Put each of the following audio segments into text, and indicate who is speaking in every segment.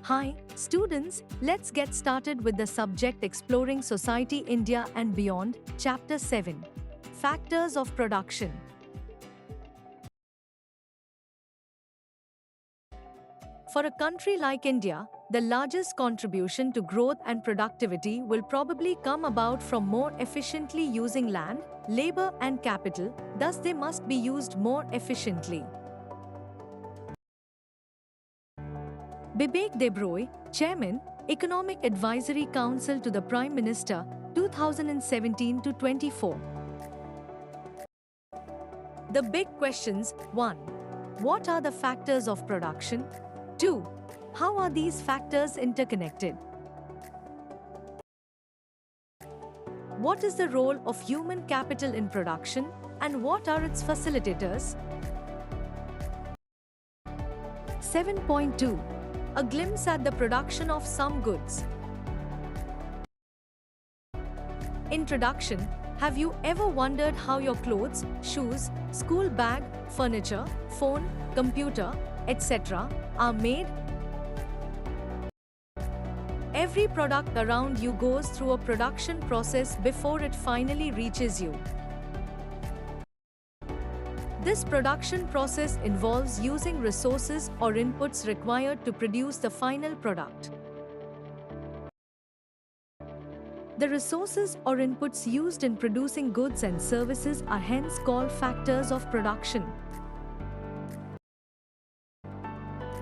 Speaker 1: Hi, students, let's get started with the subject Exploring Society India and Beyond, Chapter 7. Factors of Production. For a country like India, the largest contribution to growth and productivity will probably come about from more efficiently using land, labor and capital, thus they must be used more efficiently. Bibek Debroy, Chairman, Economic Advisory Council to the Prime Minister, 2017-24. The big questions: 1. What are the factors of production? 2. How are these factors interconnected? What is the role of human capital in production, and what are its facilitators? 7.2. A glimpse at the production of some goods. Introduction. Have you ever wondered how your clothes, shoes, school bag, furniture, phone, computer, etc. are made? Every product around you goes through a production process before it finally reaches you. This production process involves using resources or inputs required to produce the final product. The resources or inputs used in producing goods and services are hence called factors of production.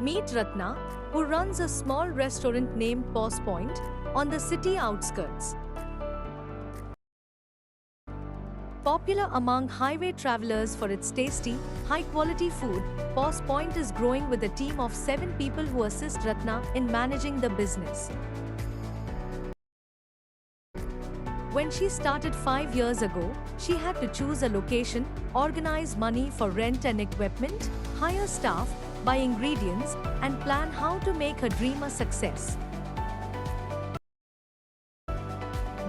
Speaker 1: Meet Ratna, who runs a small restaurant named Pause Point on the city outskirts. Popular among highway travelers for its tasty, high-quality food, Pause Point is growing with a team of 7 people who assist Ratna in managing the business. When she started 5 years ago, she had to choose a location, organize money for rent and equipment, hire staff, buy ingredients, and plan how to make her dream a success.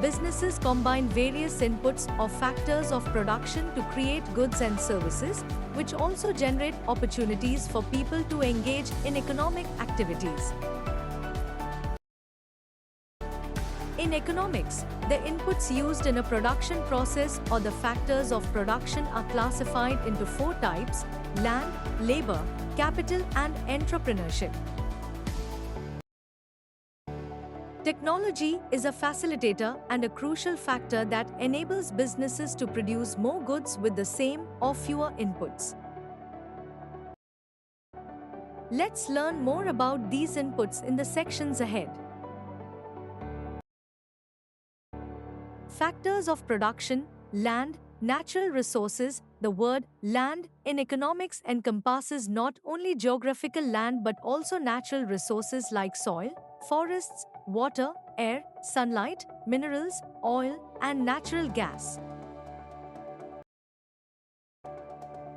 Speaker 1: Businesses combine various inputs or factors of production to create goods and services, which also generate opportunities for people to engage in economic activities. In economics, the inputs used in a production process or the factors of production are classified into 4 types: land, labor, capital, and entrepreneurship. Technology is a facilitator and a crucial factor that enables businesses to produce more goods with the same or fewer inputs. Let's learn more about these inputs in the sections ahead. Factors of production: land, natural resources. The word land in economics encompasses not only geographical land but also natural resources like soil, forests, water, air, sunlight, minerals, oil, and natural gas.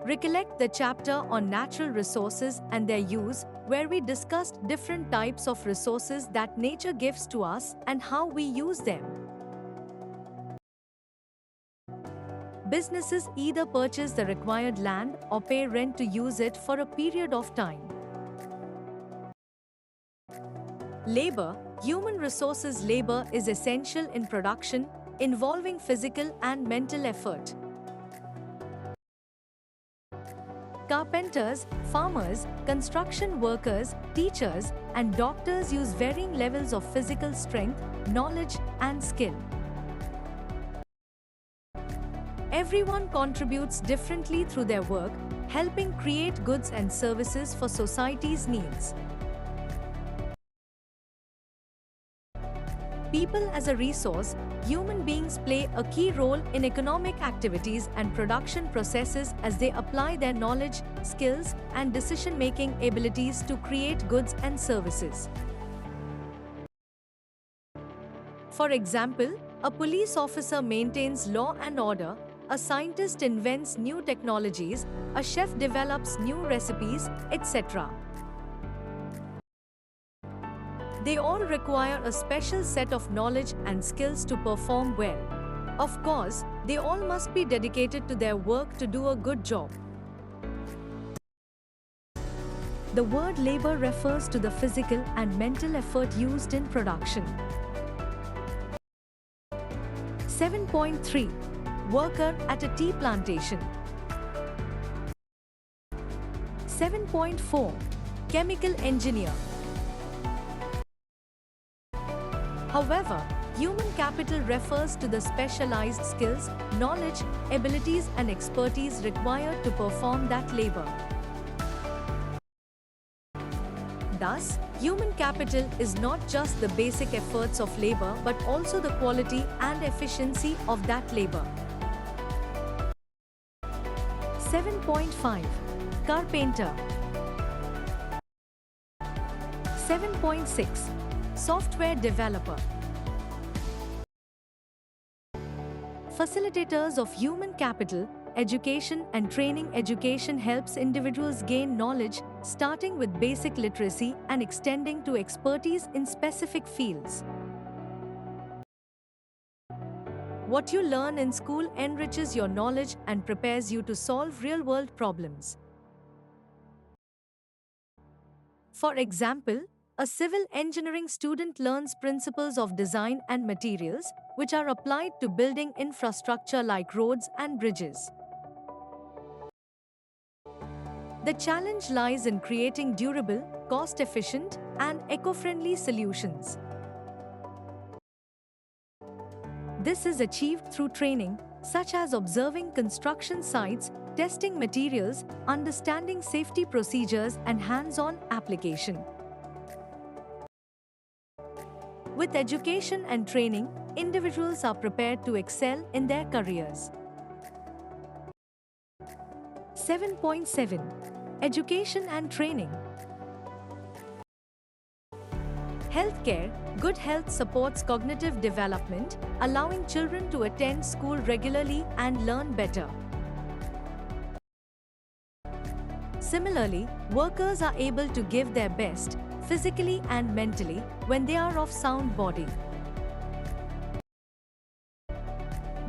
Speaker 1: Recollect the chapter on natural resources and their use, where we discussed different types of resources that nature gives to us and how we use them. Businesses either purchase the required land or pay rent to use it for a period of time. Labor, human resources. Labor is essential in production, involving physical and mental effort. Carpenters, farmers, construction workers, teachers, and doctors use varying levels of physical strength, knowledge, and skill. Everyone contributes differently through their work, helping create goods and services for society's needs. People as a resource. Human beings play a key role in economic activities and production processes as they apply their knowledge, skills, and decision-making abilities to create goods and services. For example, a police officer maintains law and order, a scientist invents new technologies, a chef develops new recipes, etc. They all require a special set of knowledge and skills to perform well. Of course, they all must be dedicated to their work to do a good job. The word labor refers to the physical and mental effort used in production. 7.3. Worker at a tea plantation. 7.4. Chemical engineer. However, human capital refers to the specialized skills, knowledge, abilities and expertise required to perform that labor. Thus, human capital is not just the basic efforts of labor but also the quality and efficiency of that labor. 7.5. Carpenter. 7.6. Software developer. Facilitators of human capital, education and training. Education helps individuals gain knowledge, starting with basic literacy and extending to expertise in specific fields. What you learn in school enriches your knowledge and prepares you to solve real-world problems. For example, a civil engineering student learns principles of design and materials, which are applied to building infrastructure like roads and bridges. The challenge lies in creating durable, cost-efficient, and eco-friendly solutions. This is achieved through training, such as observing construction sites, testing materials, understanding safety procedures, and hands-on application. With education and training, individuals are prepared to excel in their careers. 7.7. Education and training. Healthcare. Good health supports cognitive development, allowing children to attend school regularly and learn better. Similarly, workers are able to give their best, physically and mentally, when they are of sound body.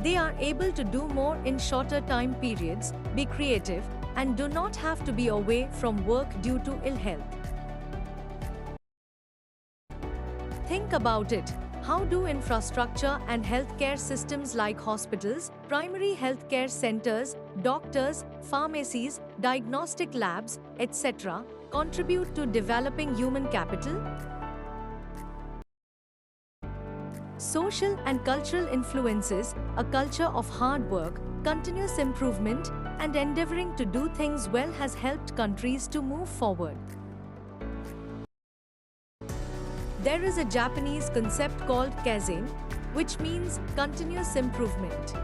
Speaker 1: They are able to do more in shorter time periods, be creative, and do not have to be away from work due to ill health. Think about it. How do infrastructure and healthcare systems like hospitals, primary healthcare centers, doctors, pharmacies, diagnostic labs, etc., contribute to developing human capital? Social and cultural influences. A culture of hard work, continuous improvement, and endeavoring to do things well has helped countries to move forward. There is a Japanese concept called kaizen, which means continuous improvement.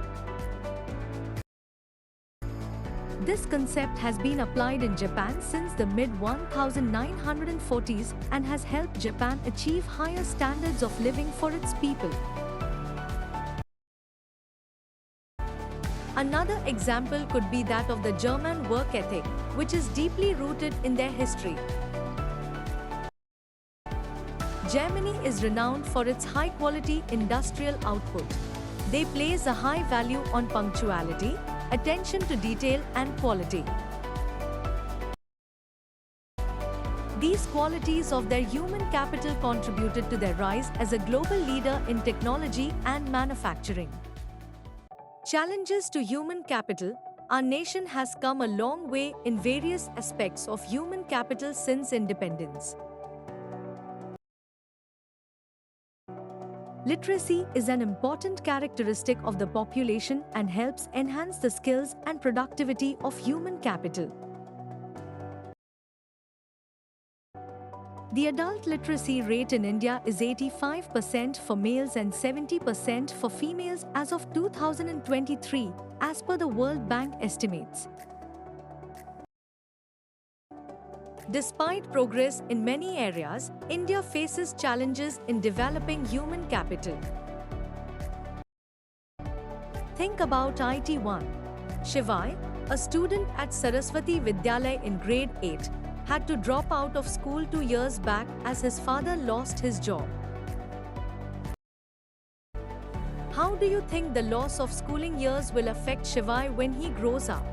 Speaker 1: This concept has been applied in Japan since the mid-1940s and has helped Japan achieve higher standards of living for its people. Another example could be that of the German work ethic, which is deeply rooted in their history. Germany is renowned for its high-quality industrial output. They place a high value on punctuality, attention to detail, and quality. These qualities of their human capital contributed to their rise as a global leader in technology and manufacturing. Challenges to human capital. Our nation has come a long way in various aspects of human capital since independence. Literacy is an important characteristic of the population and helps enhance the skills and productivity of human capital. The adult literacy rate in India is 85% for males and 70% for females as of 2023, as per the World Bank estimates. Despite progress in many areas, India faces challenges in developing human capital. Think about IT1. Shivai, a student at Saraswati Vidyalaya in grade 8, had to drop out of school 2 years back as his father lost his job. How do you think the loss of schooling years will affect Shivai when he grows up?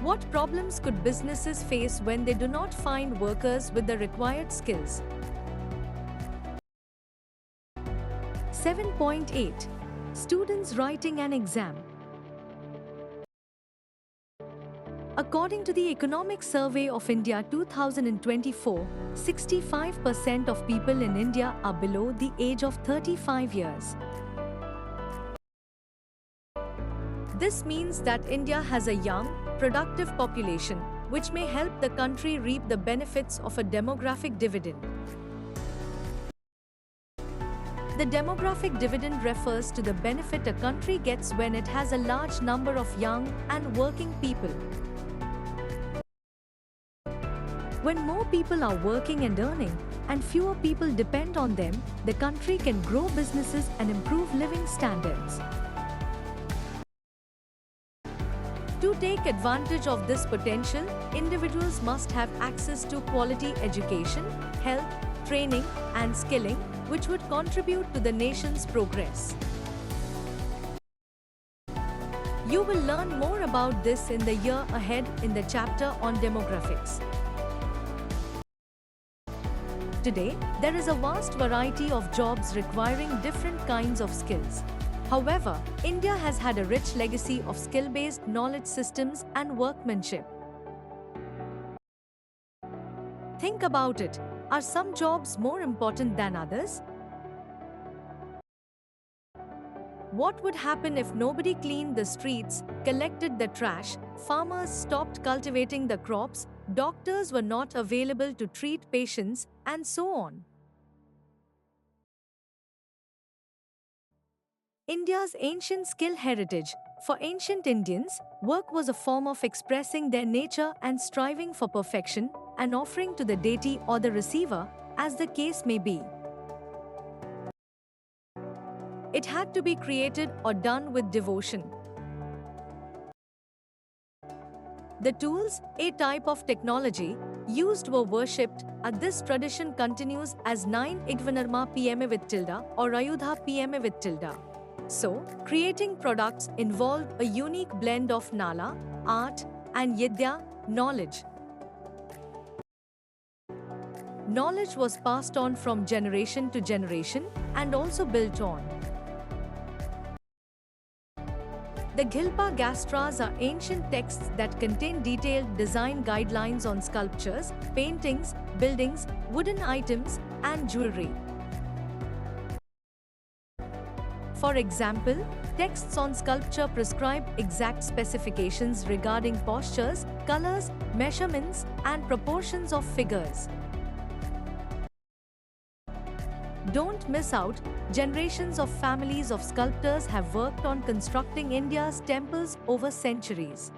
Speaker 1: What problems could businesses face when they do not find workers with the required skills? 7.8. Students writing an exam. According to the Economic Survey of India 2024, 65% of people in India are below the age of 35 years. This means that India has a young, productive population, which may help the country reap the benefits of a demographic dividend. The demographic dividend refers to the benefit a country gets when it has a large number of young and working people. When more people are working and earning, and fewer people depend on them, the country can grow businesses and improve living standards. To take advantage of this potential, individuals must have access to quality education, health, training, and skilling, which would contribute to the nation's progress. You will learn more about this in the year ahead in the chapter on demographics. Today, there is a vast variety of jobs requiring different kinds of skills. However, India has had a rich legacy of skill-based knowledge systems and workmanship. Think about it. Are some jobs more important than others? What would happen if nobody cleaned the streets, collected the trash, farmers stopped cultivating the crops, doctors were not available to treat patients, and so on? India's ancient skill heritage. For ancient Indians, work was a form of expressing their nature and striving for perfection, an offering to the deity or the receiver, as the case may be. It had to be created or done with devotion. The tools, a type of technology, used were worshipped, and this tradition continues as 9 Igvanarma Pme with tilde or Ayudha Pme with tilde. So, creating products involved a unique blend of Nala, art, and Yidya, knowledge. Knowledge was passed on from generation to generation and also built on. The Ghilpa Gastras are ancient texts that contain detailed design guidelines on sculptures, paintings, buildings, wooden items, and jewelry. For example, texts on sculpture prescribe exact specifications regarding postures, colors, measurements, and proportions of figures. Don't miss out, generations of families of sculptors have worked on constructing India's temples over centuries.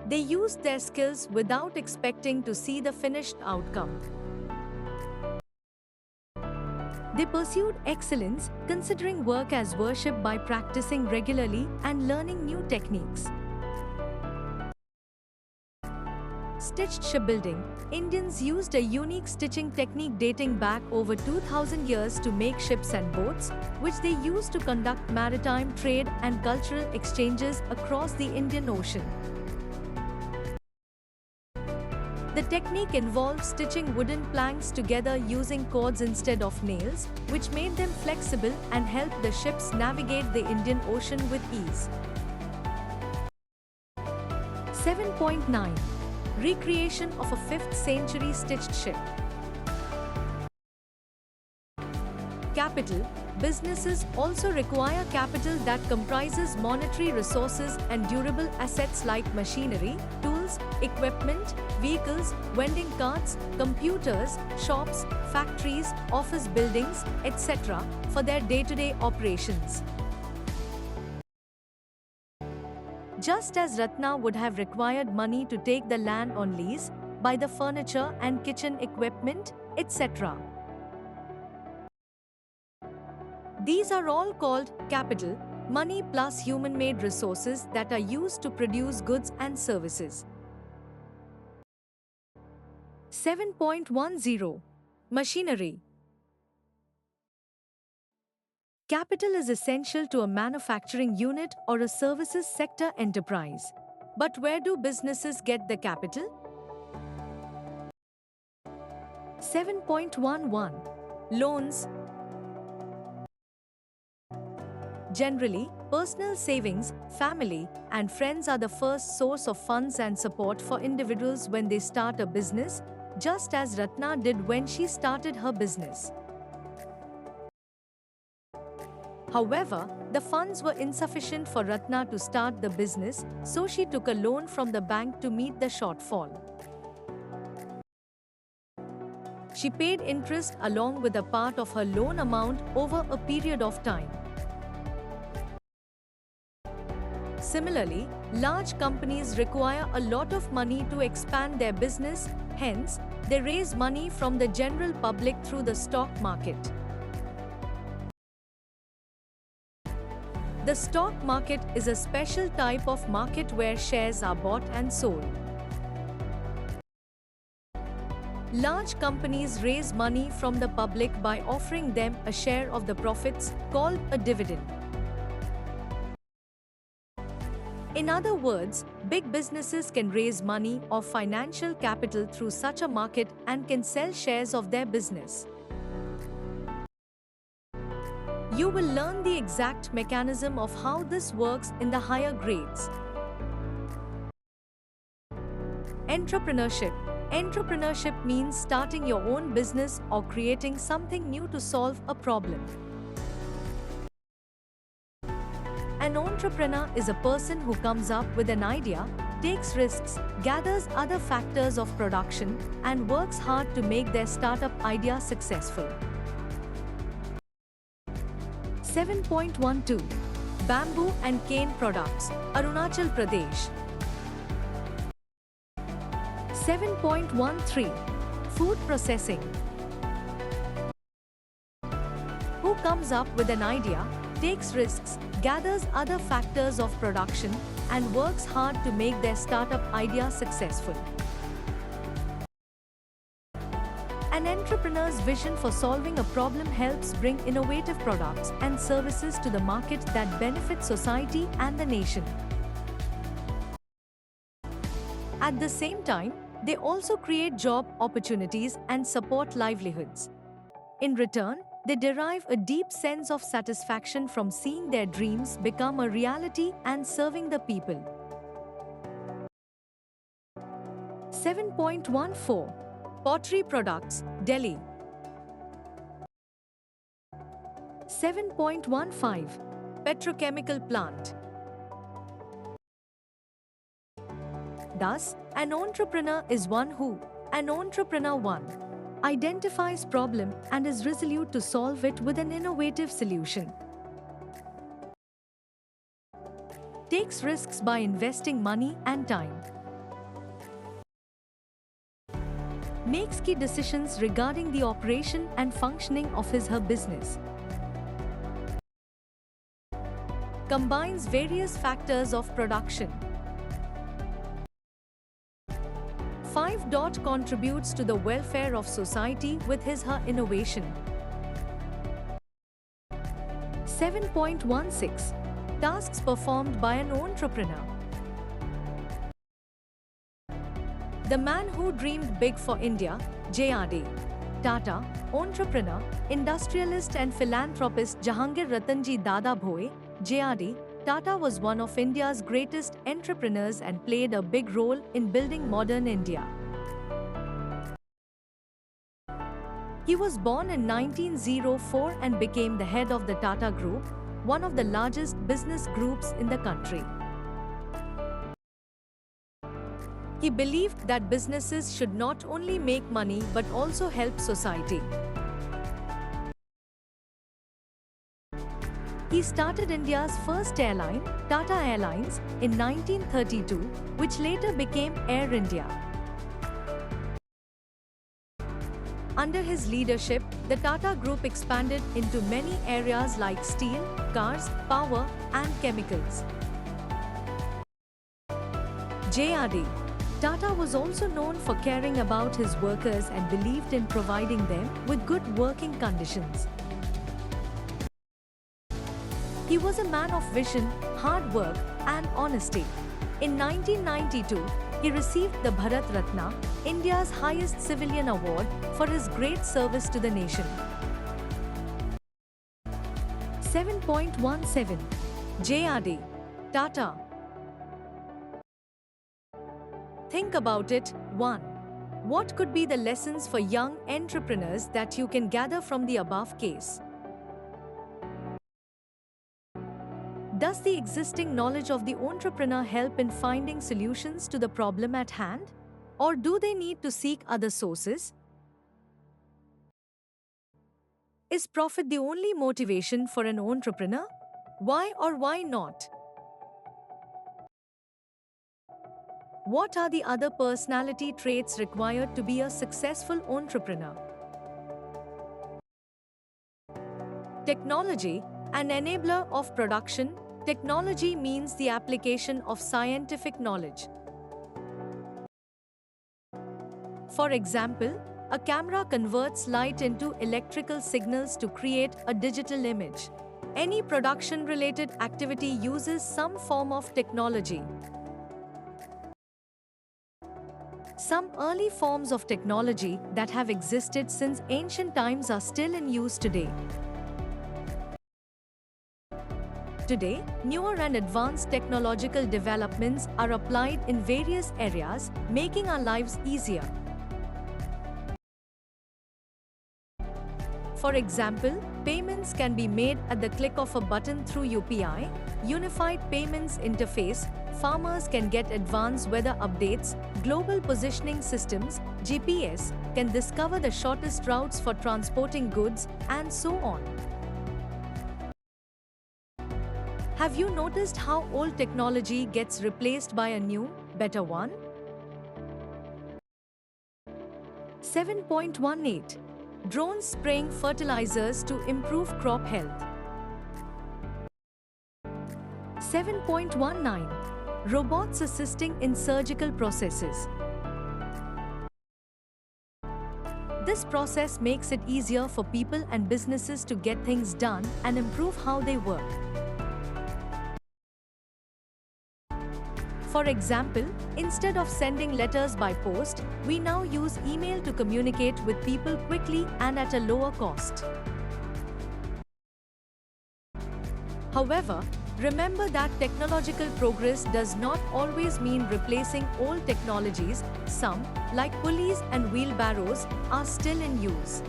Speaker 1: They used their skills without expecting to see the finished outcome. They pursued excellence, considering work as worship by practicing regularly and learning new techniques. Stitched shipbuilding. Indians used a unique stitching technique dating back over 2000 years to make ships and boats, which they used to conduct maritime trade and cultural exchanges across the Indian Ocean. The technique involved stitching wooden planks together using cords instead of nails, which made them flexible and helped the ships navigate the Indian Ocean with ease. 7.9. Recreation of a 5th century stitched ship. Capital. Businesses also require capital that comprises monetary resources and durable assets like machinery, tools, equipment, vehicles, vending carts, computers, shops, factories, office buildings, etc. for their day-to-day operations. Just as Ratna would have required money to take the land on lease, buy the furniture and kitchen equipment, etc. These are all called capital, money plus human-made resources that are used to produce goods and services. 7.10. Machinery. Capital is essential to a manufacturing unit or a services sector enterprise. But where do businesses get the capital? 7.11 Loans. Generally, personal savings, family, and friends are the first source of funds and support for individuals when they start a business, just as Ratna did when she started her business. However, the funds were insufficient for Ratna to start the business, so she took a loan from the bank to meet the shortfall. She paid interest along with a part of her loan amount over a period of time. Similarly, large companies require a lot of money to expand their business, hence, they raise money from the general public through the stock market. The stock market is a special type of market where shares are bought and sold. Large companies raise money from the public by offering them a share of the profits, called a dividend. In other words, big businesses can raise money or financial capital through such a market and can sell shares of their business. You will learn the exact mechanism of how this works in the higher grades. Entrepreneurship. Entrepreneurship means starting your own business or creating something new to solve a problem. An entrepreneur is a person who comes up with an idea, takes risks, gathers other factors of production, and works hard to make their startup idea successful. 7.12 Bamboo and cane products, Arunachal Pradesh. 7.13 Food processing. Who comes up with an idea, takes risks, gathers other factors of production, and works hard to make their startup idea successful. An entrepreneur's vision for solving a problem helps bring innovative products and services to the market that benefit society and the nation. At the same time, they also create job opportunities and support livelihoods. In return, they derive a deep sense of satisfaction from seeing their dreams become a reality and serving the people. 7.14 Pottery products, Delhi. 7.15 Petrochemical plant. Thus, an entrepreneur is one who, identifies problem and is resolute to solve it with an innovative solution. Takes risks by investing money and time. Makes key decisions regarding the operation and functioning of his/her business. Combines various factors of production. 5. Contributes to the welfare of society with his/her innovation. 7.16 Tasks performed by an entrepreneur. The man who dreamed big for India, J.R.D. Tata, entrepreneur, industrialist and philanthropist Jahangir Ratanji Dadabhai, J.R.D. Tata was one of India's greatest entrepreneurs and played a big role in building modern India. He was born in 1904 and became the head of the Tata Group, one of the largest business groups in the country. He believed that businesses should not only make money but also help society. He started India's first airline, Tata Airlines, in 1932, which later became Air India. Under his leadership, the Tata Group expanded into many areas like steel, cars, power, and chemicals. J.R.D. Tata was also known for caring about his workers and believed in providing them with good working conditions. He was a man of vision, hard work, and honesty. In 1992, he received the Bharat Ratna, India's highest civilian award, for his great service to the nation. 7.17 J.R.D. Tata. Think about it. 1. What could be the lessons for young entrepreneurs that you can gather from the above case? Does the existing knowledge of the entrepreneur help in finding solutions to the problem at hand? Or do they need to seek other sources? Is profit the only motivation for an entrepreneur? Why or why not? What are the other personality traits required to be a successful entrepreneur? Technology, an enabler of production. Technology means the application of scientific knowledge. For example, a camera converts light into electrical signals to create a digital image. Any production-related activity uses some form of technology. Some early forms of technology that have existed since ancient times are still in use today. Today, newer and advanced technological developments are applied in various areas, making our lives easier. For example, payments can be made at the click of a button through UPI, Unified Payments Interface. Farmers can get advanced weather updates, global positioning systems, GPS, can discover the shortest routes for transporting goods, and so on. Have you noticed how old technology gets replaced by a new, better one? 7.18 Drones spraying fertilizers to improve crop health. 7.19 Robots assisting in surgical processes. This process makes it easier for people and businesses to get things done and improve how they work. For example, instead of sending letters by post, we now use email to communicate with people quickly and at a lower cost. However, remember that technological progress does not always mean replacing old technologies. Some, like pulleys and wheelbarrows, are still in use.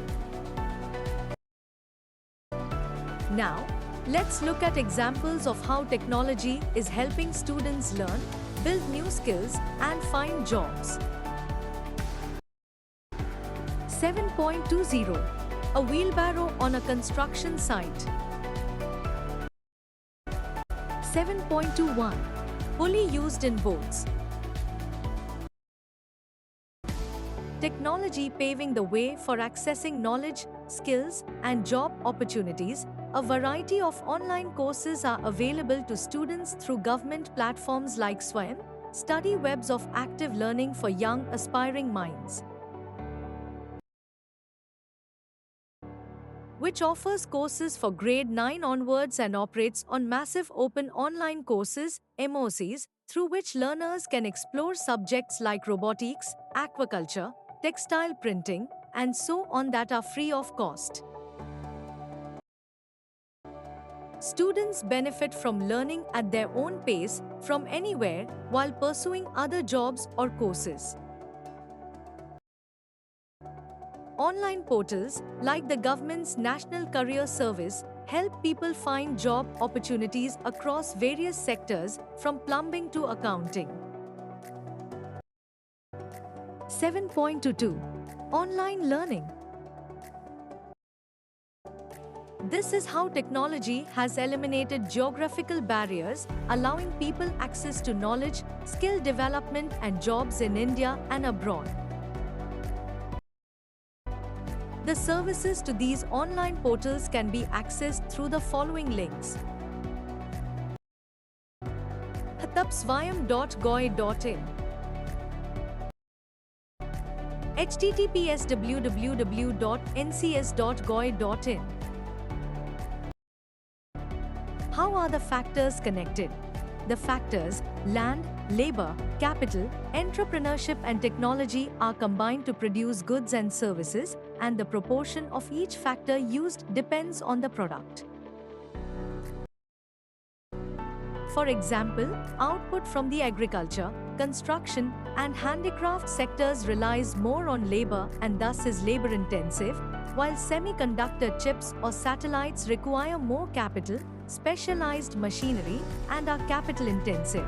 Speaker 1: Now, let's look at examples of how technology is helping students learn, build new skills, and find jobs. 7.20 A wheelbarrow on a construction site. 7.21 Pulley used in boats. Technology paving the way for accessing knowledge, skills, and job opportunities. A variety of online courses are available to students through government platforms like Swayam, study webs of active learning for young aspiring minds, which offers courses for grade 9 onwards and operates on massive open online courses, MOCs, through which learners can explore subjects like robotics, aquaculture, textile printing, and so on that are free of cost. Students benefit from learning at their own pace from anywhere while pursuing other jobs or courses. Online portals, like the government's National Career Service, help people find job opportunities across various sectors, from plumbing to accounting. 7.22 Online learning. This is how technology has eliminated geographical barriers, allowing people access to knowledge, skill development, and jobs in India and abroad. The services to these online portals can be accessed through the following links: swayam.goi.in, https www.ncs.goi.in. How are the factors connected? The factors land, labor, capital, entrepreneurship, and technology are combined to produce goods and services, and the proportion of each factor used depends on the product. For example, output from the agriculture, construction, and handicraft sectors relies more on labor and thus is labor intensive, while semiconductor chips or satellites require more capital, specialized machinery, and are capital intensive.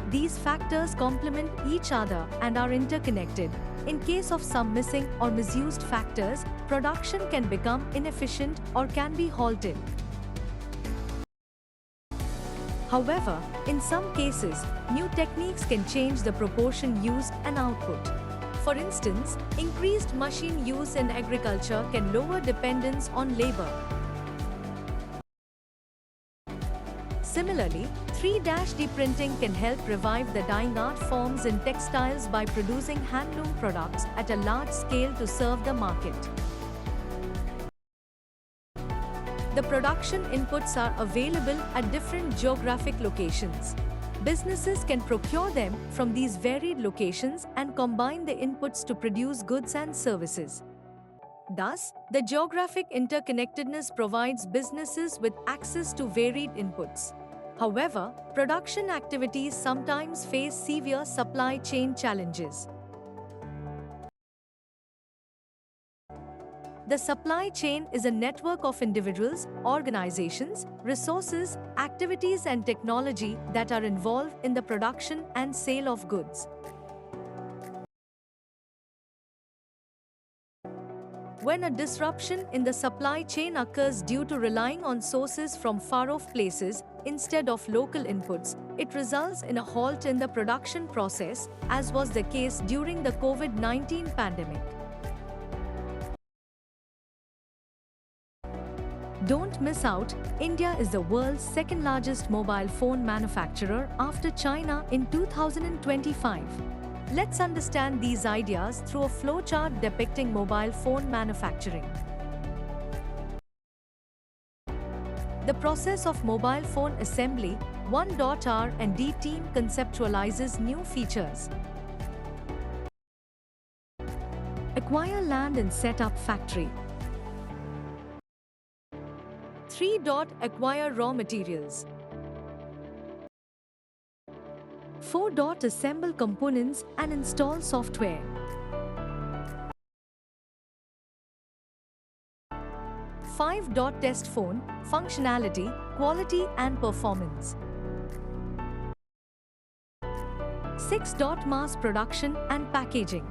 Speaker 1: These factors complement each other and are interconnected. In case of some missing or misused factors, production can become inefficient or can be halted. However, in some cases, new techniques can change the proportion used and output. For instance, increased machine use in agriculture can lower dependence on labor. Similarly, 3D printing can help revive the dying art forms in textiles by producing handloom products at a large scale to serve the market. The production inputs are available at different geographic locations. Businesses can procure them from these varied locations and combine the inputs to produce goods and services. Thus, the geographic interconnectedness provides businesses with access to varied inputs. However, production activities sometimes face severe supply chain challenges. The supply chain is a network of individuals, organizations, resources, activities, and technology that are involved in the production and sale of goods. When a disruption in the supply chain occurs due to relying on sources from far-off places instead of local inputs, it results in a halt in the production process, as was the case during the COVID-19 pandemic. Don't miss out, India is the world's second-largest mobile phone manufacturer after China in 2025. Let's understand these ideas through a flowchart depicting mobile phone manufacturing. The process of mobile phone assembly, 1.R&D team conceptualizes new features. Acquire land and set up factory. 3. Acquire raw materials. 4. Assemble components and install software. 5. Test phone, functionality, quality and performance. 6. Mass production and packaging.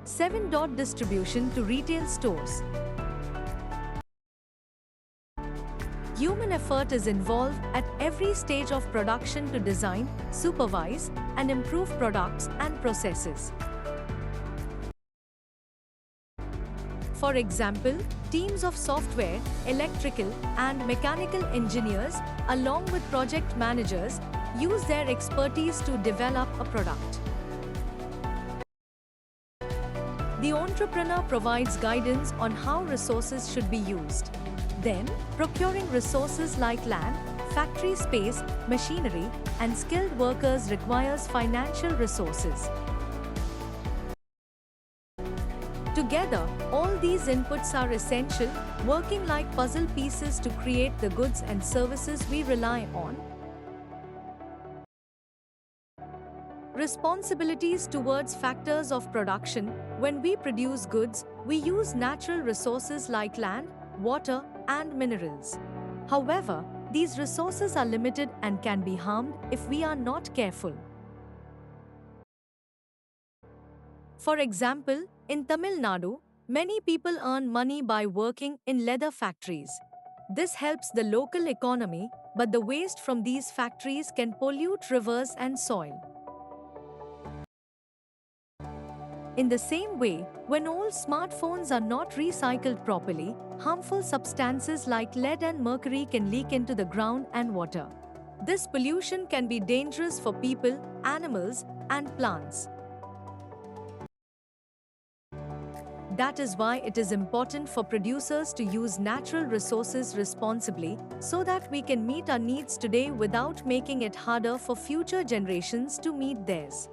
Speaker 1: 7. Distribution to retail stores. Human effort is involved at every stage of production to design, supervise, and improve products and processes. For example, teams of software, electrical, and mechanical engineers, along with project managers, use their expertise to develop a product. The entrepreneur provides guidance on how resources should be used. Then, procuring resources like land, factory space, machinery, and skilled workers requires financial resources. Together, all these inputs are essential, working like puzzle pieces to create the goods and services we rely on. Responsibilities towards factors of production. When we produce goods, we use natural resources like land, water, and minerals. However, these resources are limited and can be harmed if we are not careful. For example, in Tamil Nadu, many people earn money by working in leather factories. This helps the local economy, but the waste from these factories can pollute rivers and soil. In the same way, when old smartphones are not recycled properly, harmful substances like lead and mercury can leak into the ground and water. This pollution can be dangerous for people, animals, and plants. That is why it is important for producers to use natural resources responsibly so that we can meet our needs today without making it harder for future generations to meet theirs.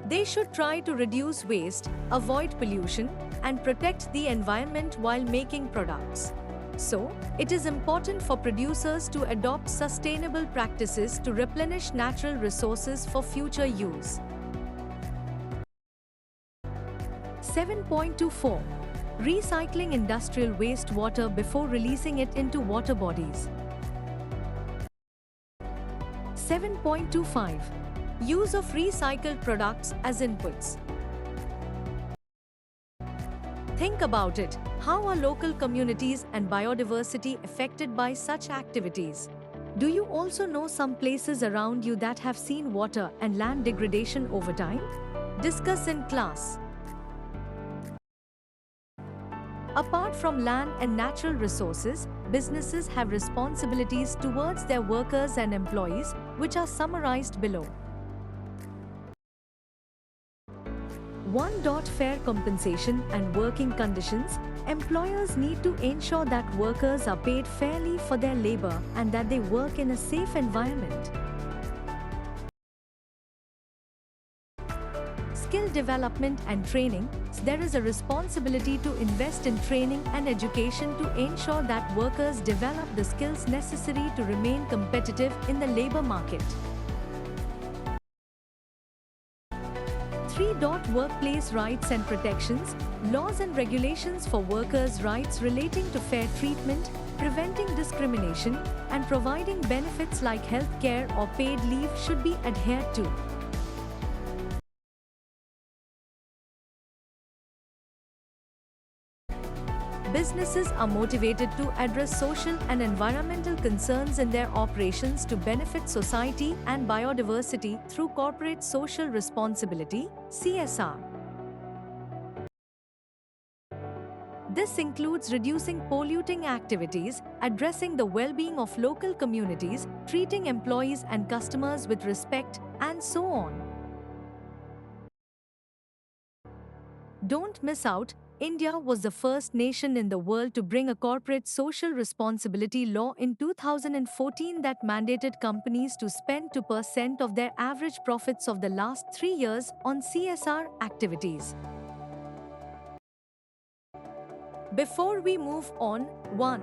Speaker 1: They should try to reduce waste, avoid pollution, and protect the environment while making products. So, it is important for producers to adopt sustainable practices to replenish natural resources for future use. 7.24. Recycling industrial wastewater before releasing it into water bodies. 7.25. Use of recycled products as inputs. Think about it. How are local communities and biodiversity affected by such activities? Do you also know some places around you that have seen water and land degradation over time? Discuss in class. Apart from land and natural resources, businesses have responsibilities towards their workers and employees, which are summarized below. 1. Fair compensation and working conditions. Employers need to ensure that workers are paid fairly for their labor and that they work in a safe environment. Skill development and training. There is a responsibility to invest in training and education to ensure that workers develop the skills necessary to remain competitive in the labor market. 3. Workplace rights and protections. Laws and regulations for workers' rights relating to fair treatment, preventing discrimination, and providing benefits like health care or paid leave should be adhered to. Businesses are motivated to address social and environmental concerns in their operations to benefit society and biodiversity through corporate social responsibility (CSR). This includes reducing polluting activities, addressing the well-being of local communities, treating employees and customers with respect, and so on. Don't miss out. India was the first nation in the world to bring a corporate social responsibility law in 2014 that mandated companies to spend 2% of their average profits of the last 3 years on CSR activities. Before we move on, 1.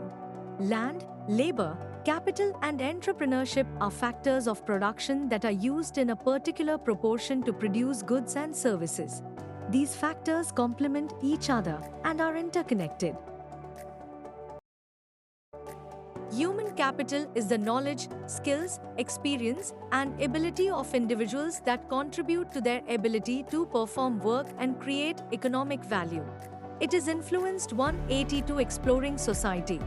Speaker 1: Land, labor, capital and entrepreneurship are factors of production that are used in a particular proportion to produce goods and services. These factors complement each other and are interconnected. Human capital is the knowledge, skills, experience, and ability of individuals that contribute to their ability to perform work and create economic value. It is influenced 182 exploring society.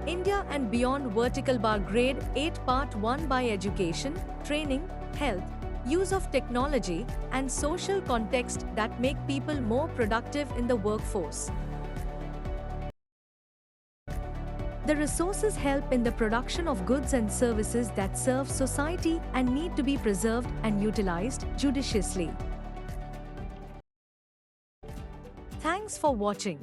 Speaker 1: India and beyond vertical bar grade 8 part 1 by education, training, health, use of technology, and social context that make people more productive in the workforce. The resources help in the production of goods and services that serve society and need to be preserved and utilized judiciously. Thanks for watching.